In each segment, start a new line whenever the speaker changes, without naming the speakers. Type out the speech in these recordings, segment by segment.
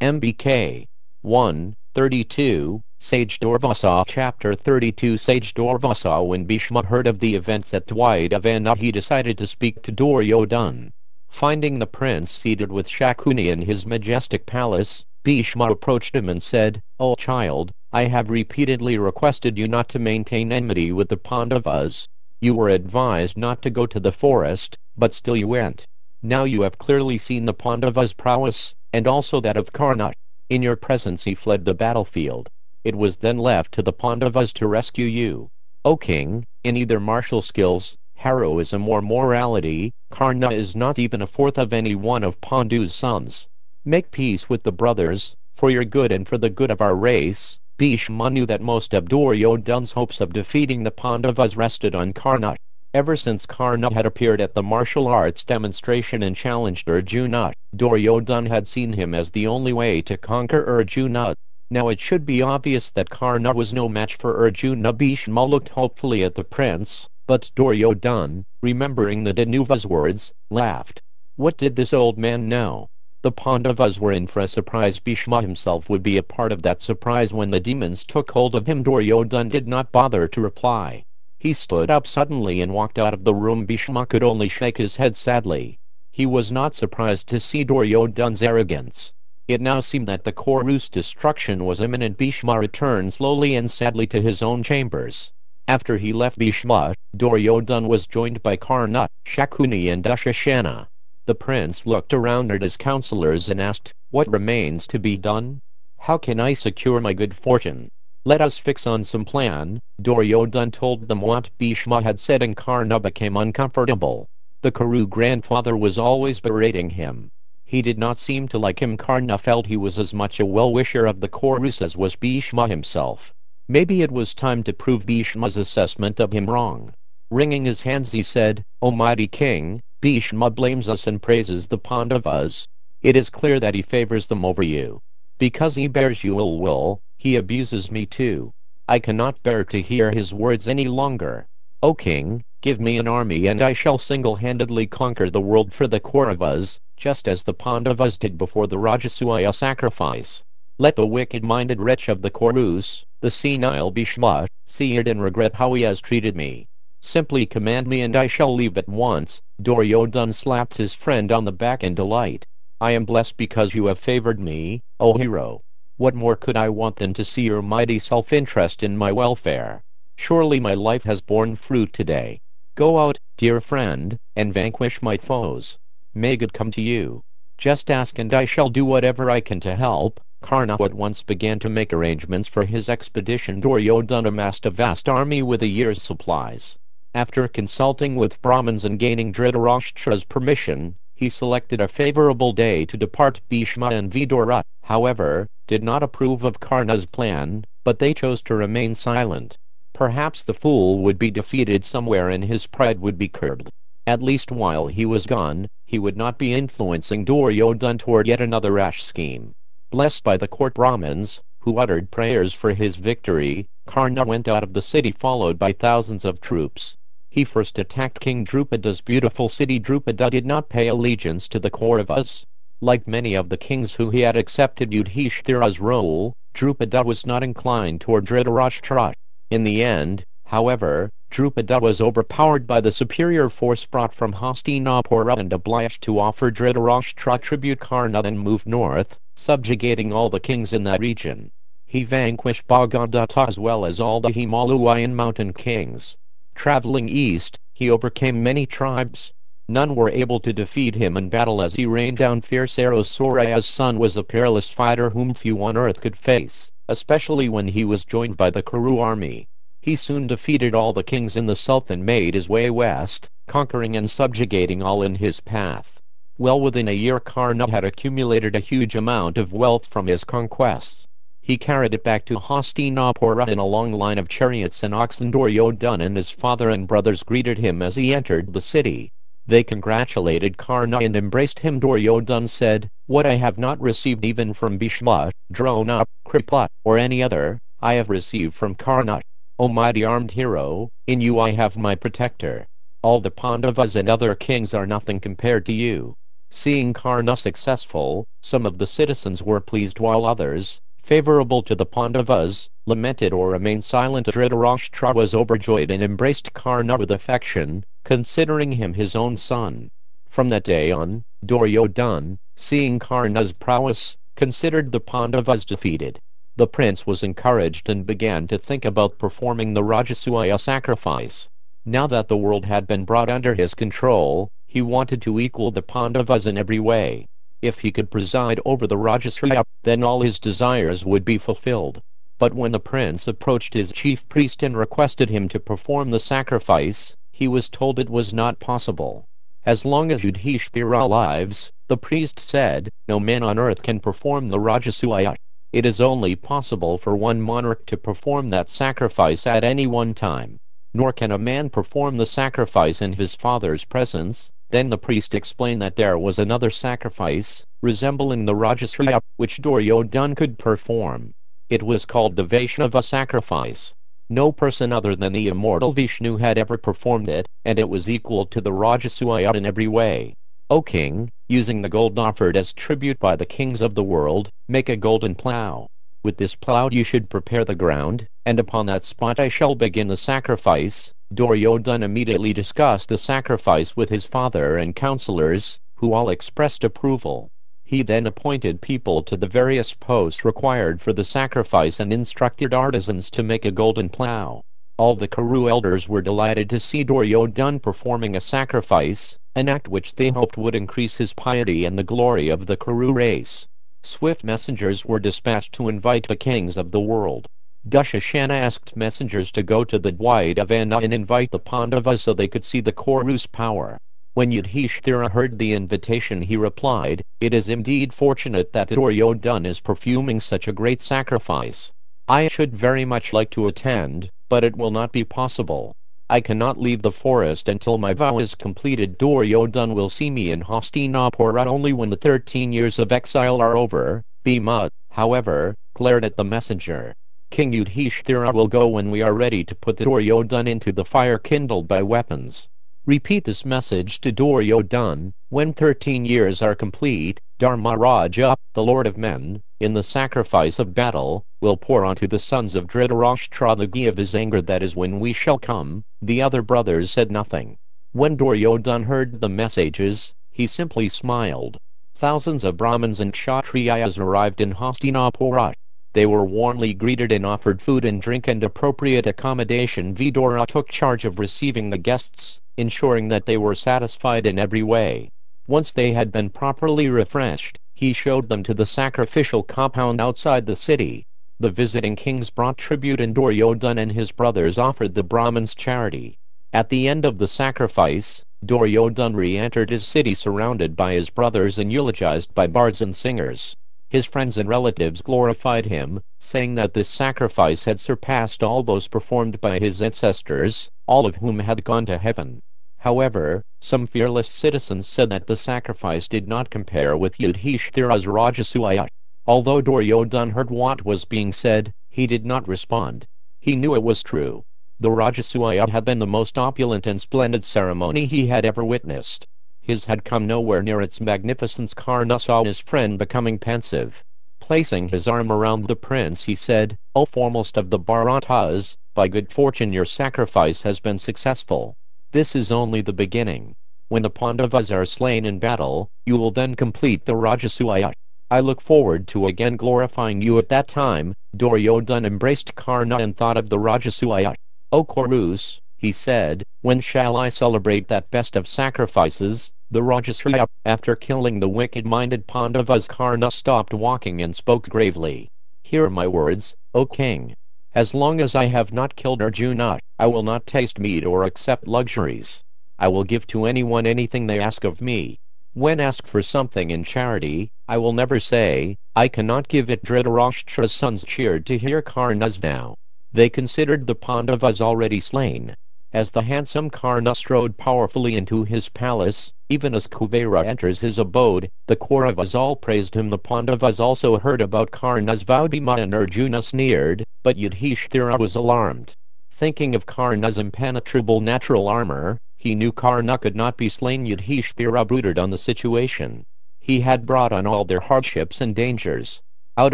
MBK 1:32, Sage Durvasa Chapter 32 Sage Durvasa When Bhishma heard of the events at Dwaitavana, he decided to speak to Duryodhana. Finding the prince seated with Shakuni in his majestic palace, Bhishma approached him and said, "O child, I have repeatedly requested you not to maintain enmity with the Pandavas. You were advised not to go to the forest, but still you went. Now you have clearly seen the Pandavas' prowess, and also that of Karna. In your presence he fled the battlefield. It was then left to the Pandavas to rescue you. O king, in either martial skills, heroism or morality, Karna is not even a fourth of any one of Pandu's sons. Make peace with the brothers, for your good and for the good of our race." Bhishma knew that most of Duryodhana's hopes of defeating the Pandavas rested on Karna. Ever since Karna had appeared at the martial arts demonstration and challenged Arjuna, Duryodhana had seen him as the only way to conquer Arjuna. Now it should be obvious that Karna was no match for Arjuna. Bhishma looked hopefully at the prince, but Duryodhana, remembering the Danuva's words, laughed. What did this old man know? The Pandavas were in for a surprise. Bhishma himself would be a part of that surprise. When the demons took hold of him, Duryodhana did not bother to reply. He stood up suddenly and walked out of the room. Bhishma could only shake his head sadly. He was not surprised to see Duryodhana's arrogance. It now seemed that the Kuru's destruction was imminent. Bhishma returned slowly and sadly to his own chambers. After he left Bhishma, Duryodhana was joined by Karna, Shakuni and Dushasana. The prince looked around at his counselors and asked, "What remains to be done? How can I secure my good fortune? Let us fix on some plan." Duryodhana told them what Bhishma had said, and Karna became uncomfortable. The Kuru grandfather was always berating him. He did not seem to like him. Karna felt he was as much a well-wisher of the Kurus as was Bhishma himself. Maybe it was time to prove Bhishma's assessment of him wrong. Wringing his hands he said, "O mighty king, Bhishma blames us and praises the Pandavas. It is clear that he favors them over you. Because he bears you ill will, he abuses me too. I cannot bear to hear his words any longer. O king, give me an army and I shall single-handedly conquer the world for the Kauravas, just as the Pandavas did before the Rajasuya sacrifice. Let the wicked-minded wretch of the Kurus, the senile Bhishma, see it and regret how he has treated me. Simply command me and I shall leave at once." Duryodhana slapped his friend on the back in delight. "I am blessed because you have favored me, O hero. What more could I want than to see your mighty self-interest in my welfare? Surely my life has borne fruit today. Go out, dear friend, and vanquish my foes. May good come to you. Just ask and I shall do whatever I can to help." Karna at once began to make arrangements for his expedition. Duryodhana amassed a vast army with a year's supplies. After consulting with Brahmins and gaining Dhritarashtra's permission, he selected a favorable day to depart. Bhishma and Vidura, however, did not approve of Karna's plan, but they chose to remain silent. Perhaps the fool would be defeated somewhere and his pride would be curbed. At least while he was gone, he would not be influencing Duryodhana toward yet another rash scheme. Blessed by the court Brahmins, who uttered prayers for his victory, Karna went out of the city followed by thousands of troops. He first attacked King Drupada's beautiful city. Drupada did not pay allegiance to the Kauravas. Like many of the kings who he had accepted Yudhishthira's role, Drupada was not inclined toward Dhritarashtra. In the end, however, Drupada was overpowered by the superior force brought from Hastinapura and obliged to offer Dhritarashtra tribute. Karna then moved north, subjugating all the kings in that region. He vanquished Bhagadatta as well as all the Himalayan mountain kings. Traveling east, he overcame many tribes. None were able to defeat him in battle as he rained down fierce arrows. Suraya's son was a peerless fighter whom few on earth could face, especially when he was joined by the Kuru army. He soon defeated all the kings in the south and made his way west, conquering and subjugating all in his path. Well within a year Karna had accumulated a huge amount of wealth from his conquests. He carried it back to Hastinapura in a long line of chariots and oxen. Duryodhana and his father and brothers greeted him as he entered the city. They congratulated Karna and embraced him. Duryodhana said, "What I have not received even from Bhishma, Drona, Kripa, or any other, I have received from Karna. O mighty armed hero, in you I have my protector. All the Pandavas and other kings are nothing compared to you. Seeing Karna successful, some of the citizens were pleased while others, favorable to the Pandavas, lamented or remained silent. Dhritarashtra was overjoyed and embraced Karna with affection, considering him his own son. From that day on, Duryodhana, seeing Karna's prowess, considered the Pandavas defeated. The prince was encouraged and began to think about performing the Rajasuya sacrifice. Now that the world had been brought under his control, he wanted to equal the Pandavas in every way. If he could preside over the Rajasuya, then all his desires would be fulfilled. But when the prince approached his chief priest and requested him to perform the sacrifice, he was told it was not possible. As long as Yudhishthira lives, the priest said, no man on earth can perform the Rajasuya. It is only possible for one monarch to perform that sacrifice at any one time. Nor can a man perform the sacrifice in his father's presence. Then the priest explained that there was another sacrifice, resembling the Rajasuya, which Duryodhana could perform. It was called the Vaishnava sacrifice. No person other than the immortal Vishnu had ever performed it, and it was equal to the Rajasuya in every way. O king, using the gold offered as tribute by the kings of the world, make a golden plough. With this plough you should prepare the ground, and upon that spot I shall begin the sacrifice. Duryodhana immediately discussed the sacrifice with his father and counselors, who all expressed approval. He then appointed people to the various posts required for the sacrifice and instructed artisans to make a golden plough. All the Kuru elders were delighted to see Duryodhana performing a sacrifice, an act which they hoped would increase his piety and the glory of the Kuru race. Swift messengers were dispatched to invite the kings of the world. Dushasana asked messengers to go to the Dwaitavana and invite the Pandavas so they could see the Kuru's power. When Yudhishthira heard the invitation, he replied, "It is indeed fortunate that Duryodhana is performing such a great sacrifice. I should very much like to attend, but it will not be possible. I cannot leave the forest until my vow is completed. Duryodhana will see me in Hastinapura only when the 13 years of exile are over." Bhima, however, glared at the messenger. "King Yudhishthira will go when we are ready to put Duryodhana into the fire kindled by weapons. Repeat this message to Duryodhana. When 13 years are complete, Dharmaraja, the Lord of Men, in the sacrifice of battle, will pour onto the sons of Dhritarashtra the ghee of his anger. That is when we shall come." The other brothers said nothing. When Duryodhana heard the messages, he simply smiled. Thousands of Brahmins and Kshatriyas arrived in Hastinapura. They were warmly greeted and offered food and drink and appropriate accommodation. Vidura took charge of receiving the guests, ensuring that they were satisfied in every way. Once they had been properly refreshed, he showed them to the sacrificial compound outside the city. The visiting kings brought tribute and Duryodhana and his brothers offered the Brahmins charity. At the end of the sacrifice, Duryodhana re-entered his city surrounded by his brothers and eulogized by bards and singers. His friends and relatives glorified him, saying that this sacrifice had surpassed all those performed by his ancestors, all of whom had gone to heaven. However, some fearless citizens said that the sacrifice did not compare with Yudhishthira's Rajasuya. Although Duryodhana heard what was being said, he did not respond. He knew it was true. The Rajasuya had been the most opulent and splendid ceremony he had ever witnessed. His had come nowhere near its magnificence. Karna saw his friend becoming pensive. Placing his arm around the prince, he said, "O foremost of the Bharatas, by good fortune your sacrifice has been successful. This is only the beginning. When the Pandavas are slain in battle, you will then complete the Rajasuya. I look forward to again glorifying you at that time." Duryodhana embraced Karna and thought of the Rajasuya. "O Kurus," he said, "when shall I celebrate that best of sacrifices, the Rajasuya?" After killing the wicked-minded Pandavas, Karna stopped walking and spoke gravely. "Hear my words, O king. As long as I have not killed Arjuna, I will not taste meat or accept luxuries. I will give to anyone anything they ask of me. When asked for something in charity, I will never say, 'I cannot give it.'" Dhritarashtra's sons cheered to hear Karna's vow. They considered the Pandavas already slain. As the handsome Karna strode powerfully into his palace, even as Kubera enters his abode, the Kauravas all praised him. The Pandavas also heard about Karna's vow. Bhima and Arjuna sneered, but Yudhishthira was alarmed. Thinking of Karna's impenetrable natural armor, He knew Karna could not be slain. Yudhishthira brooded on the situation. He had brought on all their hardships and dangers. Out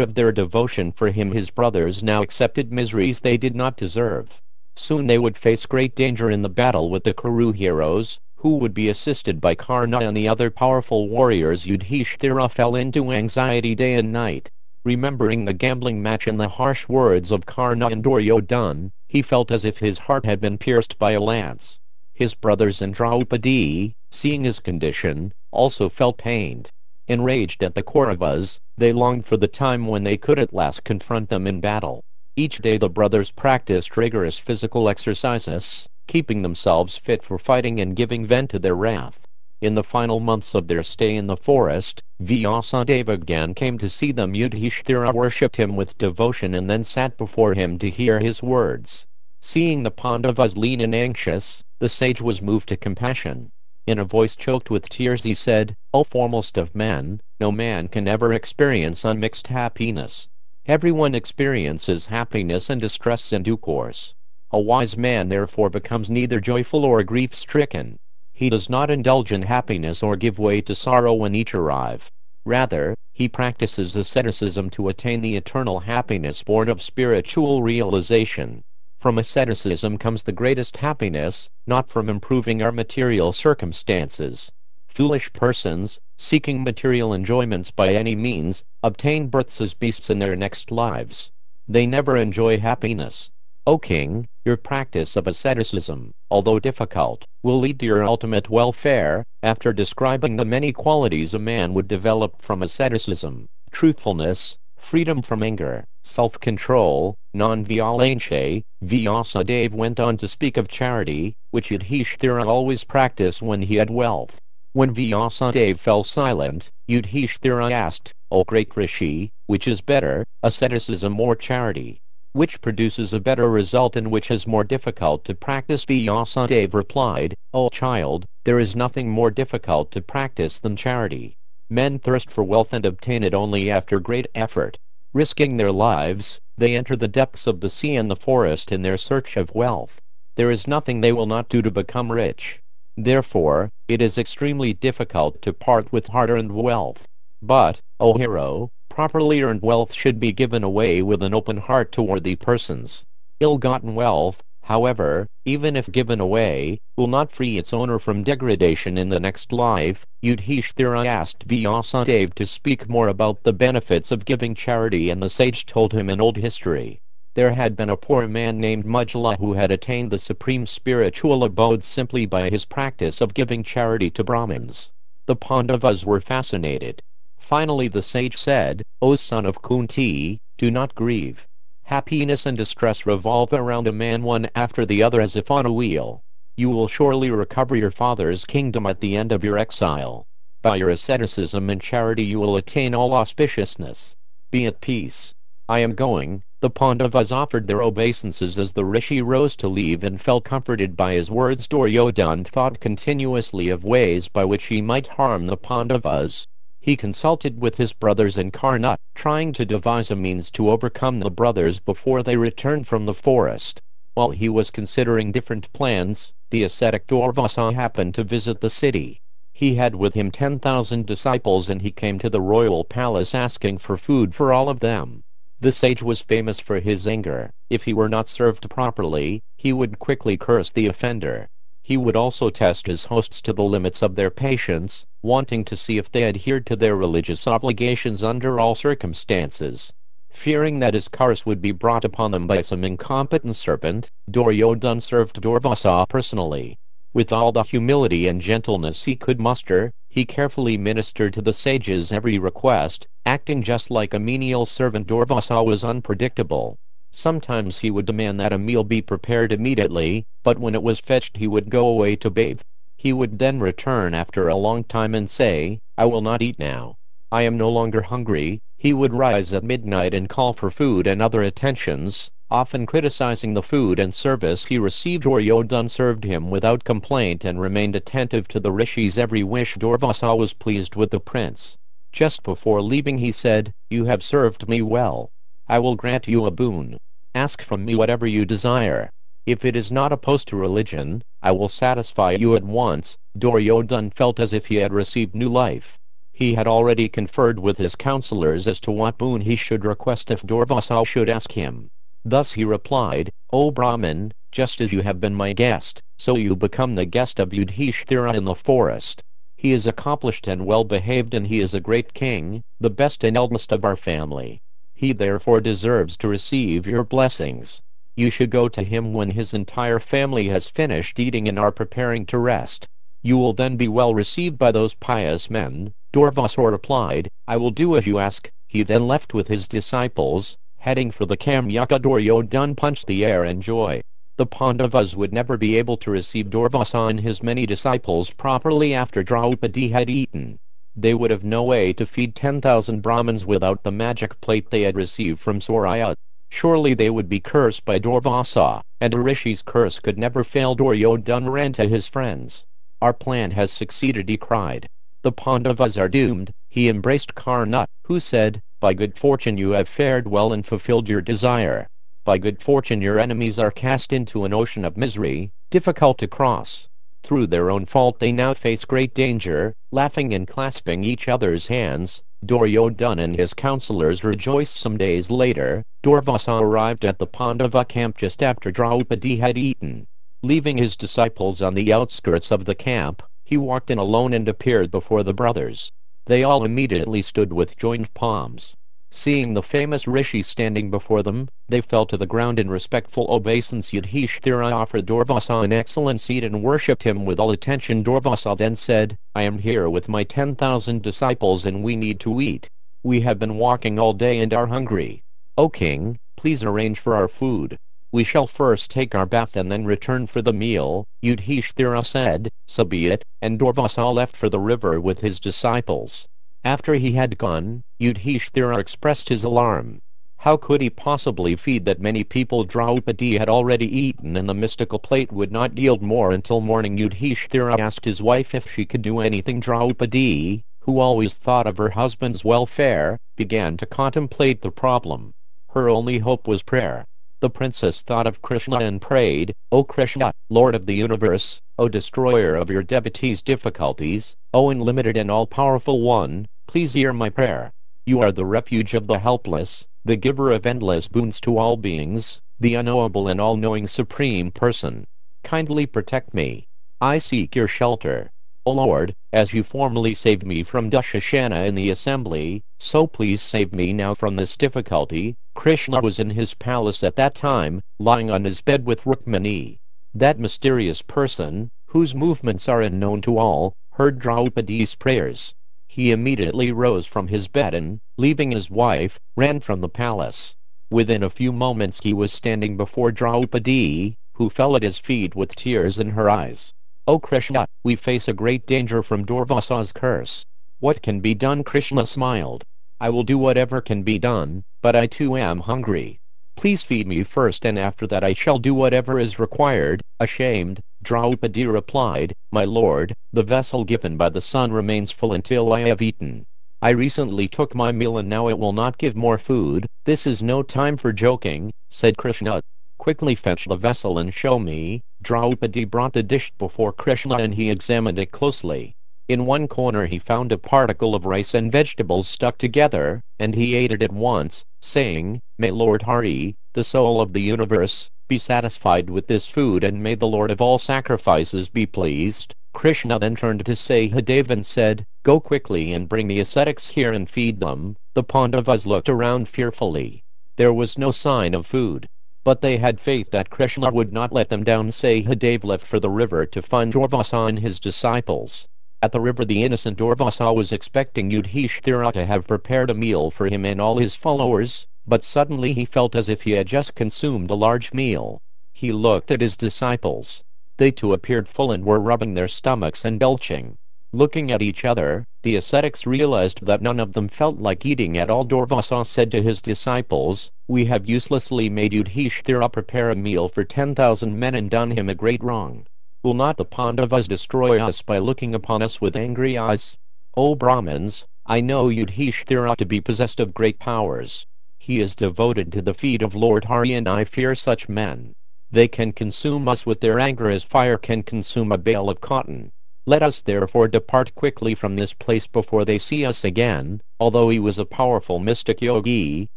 of their devotion for him, his brothers now accepted miseries they did not deserve. Soon they would face great danger in the battle with the Kuru heroes, who would be assisted by Karna and the other powerful warriors. Yudhishthira fell into anxiety day and night. Remembering the gambling match and the harsh words of Karna and Duryodhana, he felt as if his heart had been pierced by a lance. His brothers and Draupadi, seeing his condition, also felt pained. Enraged at the Kauravas, they longed for the time when they could at last confront them in battle. Each day the brothers practiced rigorous physical exercises, keeping themselves fit for fighting and giving vent to their wrath. In the final months of their stay in the forest, Vyasadeva again came to see them. Yudhishthira worshipped him with devotion and then sat before him to hear his words. Seeing the Pandavas lean and anxious, the sage was moved to compassion. In a voice choked with tears he said, "O foremost of men, no man can ever experience unmixed happiness. Everyone experiences happiness and distress in due course. A wise man therefore becomes neither joyful or grief-stricken. He does not indulge in happiness or give way to sorrow when each arrive. Rather, he practices asceticism to attain the eternal happiness born of spiritual realization. From asceticism comes the greatest happiness, not from improving our material circumstances. Foolish persons, seeking material enjoyments by any means, obtain births as beasts in their next lives. They never enjoy happiness. O king, your practice of asceticism, although difficult, will lead to your ultimate welfare." After describing the many qualities a man would develop from asceticism, truthfulness, freedom from anger, self-control, non-violence, Vyasadeva went on to speak of charity, which Yudhishthira always practiced when he had wealth. When Vyasadeva fell silent, Yudhishthira asked, "O great Rishi, which is better, asceticism or charity? Which produces a better result and which is more difficult to practice?" Vyasadeva replied, "O child, there is nothing more difficult to practice than charity. Men thirst for wealth and obtain it only after great effort. Risking their lives, they enter the depths of the sea and the forest in their search of wealth. There is nothing they will not do to become rich. Therefore, it is extremely difficult to part with hard-earned wealth. But, O hero, properly earned wealth should be given away with an open heart to worthy persons. Ill-gotten wealth, however, even if given away, will not free its owner from degradation in the next life." Yudhishthira asked Vyasadeva to speak more about the benefits of giving charity, and the sage told him an old history. There had been a poor man named Mujjala who had attained the supreme spiritual abode simply by his practice of giving charity to Brahmins. The Pandavas were fascinated. Finally the sage said, "O son of Kunti, do not grieve. Happiness and distress revolve around a man one after the other as if on a wheel. You will surely recover your father's kingdom at the end of your exile. By your asceticism and charity you will attain all auspiciousness. Be at peace. I am going." The Pandavas offered their obeisances as the rishi rose to leave and felt comforted by his words. Duryodhana thought continuously of ways by which he might harm the Pandavas. He consulted with his brothers and Karna, trying to devise a means to overcome the brothers before they returned from the forest. While he was considering different plans, the ascetic Durvasa happened to visit the city. He had with him 10,000 disciples, and he came to the royal palace asking for food for all of them. The sage was famous for his anger. If he were not served properly, he would quickly curse the offender. He would also test his hosts to the limits of their patience, wanting to see if they adhered to their religious obligations under all circumstances. Fearing that his curse would be brought upon them by some incompetent serpent, Duryodhana served Durvasa personally. With all the humility and gentleness he could muster, he carefully ministered to the sage's every request, acting just like a menial servant. Durvasa was unpredictable. Sometimes he would demand that a meal be prepared immediately, but when it was fetched he would go away to bathe. He would then return after a long time and say, "I will not eat now. I am no longer hungry." He would rise at midnight and call for food and other attentions, often criticizing the food and service he received. Duryodhana served him without complaint and remained attentive to the rishi's every wish. Durvasa was pleased with the prince. Just before leaving he said, "You have served me well. I will grant you a boon. Ask from me whatever you desire." If it is not opposed to religion, I will satisfy you at once. Duryodhan felt as if he had received new life. He had already conferred with his counselors as to what boon he should request if Durvasa should ask him. Thus he replied, O Brahmin, just as you have been my guest, so you become the guest of Yudhishthira in the forest. He is accomplished and well-behaved, and he is a great king, the best and eldest of our family. He therefore deserves to receive your blessings. You should go to him when his entire family has finished eating and are preparing to rest. You will then be well received by those pious men. Durvasa replied, I will do as you ask. He then left with his disciples, heading for the Kamyaka. Duryodhan punched the air in joy. The Pandavas would never be able to receive Durvasa and his many disciples properly after Draupadi had eaten. They would have no way to feed 10,000 Brahmins without the magic plate they had received from Surya. Surely they would be cursed by Durvasa, and a rishi's curse could never fail. Duryodhan ran to his friends. Our plan has succeeded, he cried. The Pandavas are doomed. He embraced Karna, who said, By good fortune you have fared well and fulfilled your desire. By good fortune your enemies are cast into an ocean of misery, difficult to cross. Through their own fault they now face great danger. Laughing and clasping each other's hands, Duryodhan and his counselors rejoiced. Some days later, Durvasa arrived at the Pandava camp just after Draupadi had eaten. Leaving his disciples on the outskirts of the camp, he walked in alone and appeared before the brothers. They all immediately stood with joined palms. Seeing the famous rishi standing before them, they fell to the ground in respectful obeisance. Yudhishthira offered Durvasa an excellent seat and worshipped him with all attention. Durvasa then said, I am here with my 10,000 disciples and we need to eat. We have been walking all day and are hungry. O king, please arrange for our food. We shall first take our bath and then return for the meal. Yudhishthira said, So be it, and Durvasa left for the river with his disciples. After he had gone, Yudhishthira expressed his alarm. How could he possibly feed that many people? Draupadi had already eaten and the mystical plate would not yield more until morning. Yudhishthira asked his wife if she could do anything. Draupadi, who always thought of her husband's welfare, began to contemplate the problem. Her only hope was prayer. The princess thought of Krishna and prayed, O Krishna, Lord of the universe, O destroyer of your devotees' difficulties, O unlimited and all-powerful one, please hear my prayer. You are the refuge of the helpless, the giver of endless boons to all beings, the unknowable and all-knowing supreme person. Kindly protect me. I seek your shelter. O Lord, as you formerly saved me from Dushasana in the assembly, so please save me now from this difficulty. Krishna was in his palace at that time, lying on his bed with Rukmini. That mysterious person, whose movements are unknown to all, heard Draupadi's prayers. He immediately rose from his bed and, leaving his wife, ran from the palace. Within a few moments he was standing before Draupadi, who fell at his feet with tears in her eyes. O Krishna, we face a great danger from Durvasa's curse. What can be done? Krishna smiled. I will do whatever can be done, but I too am hungry. Please feed me first and after that I shall do whatever is required. Ashamed, Draupadi replied, My lord, the vessel given by the sun remains full until I have eaten. I recently took my meal and now it will not give more food. This is no time for joking, said Krishna. Quickly fetch the vessel and show me. Draupadi brought the dish before Krishna and he examined it closely. In one corner he found a particle of rice and vegetables stuck together, and he ate it at once, saying, May Lord Hari, the soul of the universe, be satisfied with this food and may the Lord of all sacrifices be pleased. Krishna then turned to Sahadeva and said, Go quickly and bring the ascetics here and feed them. The Pandavas looked around fearfully. There was no sign of food. But they had faith that Krishna would not let them down. Sahadeva left for the river to find Durvasa and his disciples. At the river the innocent Durvasa was expecting Yudhishthira to have prepared a meal for him and all his followers, but suddenly he felt as if he had just consumed a large meal. He looked at his disciples. They too appeared full and were rubbing their stomachs and belching. Looking at each other, the ascetics realized that none of them felt like eating at all. Durvasa said to his disciples, We have uselessly made Yudhishthira prepare a meal for 10,000 men and done him a great wrong. Will not the Pandavas destroy us by looking upon us with angry eyes? O Brahmins, I know Yudhishthira to be possessed of great powers. He is devoted to the feet of Lord Hari and I fear such men. They can consume us with their anger as fire can consume a bale of cotton. Let us therefore depart quickly from this place before they see us again." Although he was a powerful mystic yogi,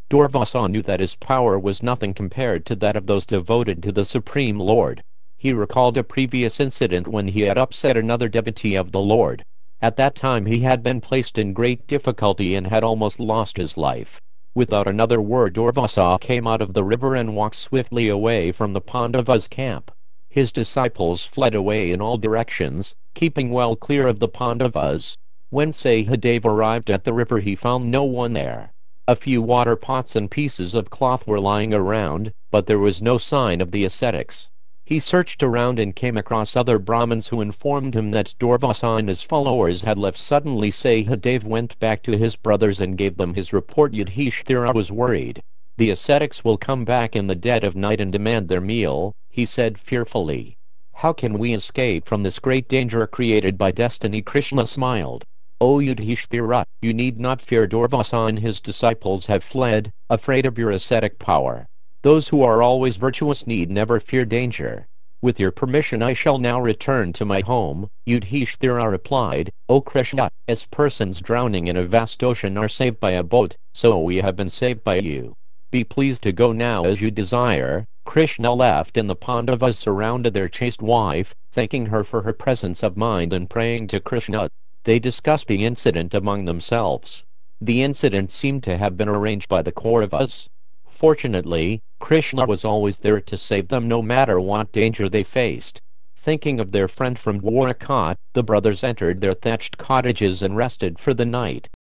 Durvasa knew that his power was nothing compared to that of those devoted to the Supreme Lord. He recalled a previous incident when he had upset another devotee of the Lord. At that time he had been placed in great difficulty and had almost lost his life. Without another word, Durvasa came out of the river and walked swiftly away from the Pandavas' camp. His disciples fled away in all directions, keeping well clear of the Pandavas. When Sahadeva arrived at the river, he found no one there. A few water pots and pieces of cloth were lying around, but there was no sign of the ascetics. He searched around and came across other Brahmins who informed him that Durvasa and his followers had left. Suddenly Sahadeva went back to his brothers and gave them his report. Yudhishthira was worried. "The ascetics will come back in the dead of night and demand their meal," he said fearfully. "How can we escape from this great danger created by destiny?" Krishna smiled. "O Yudhishthira, you need not fear. Durvasa and his disciples have fled, afraid of your ascetic power. Those who are always virtuous need never fear danger. With your permission I shall now return to my home." Yudhishthira replied, "O Krishna, as persons drowning in a vast ocean are saved by a boat, so we have been saved by you. Be pleased to go now as you desire." Krishna left and the Pandavas surrounded their chaste wife, thanking her for her presence of mind and praying to Krishna. They discussed the incident among themselves. The incident seemed to have been arranged by the Kauravas. Fortunately, Krishna was always there to save them no matter what danger they faced. Thinking of their friend from Dwaraka, the brothers entered their thatched cottages and rested for the night.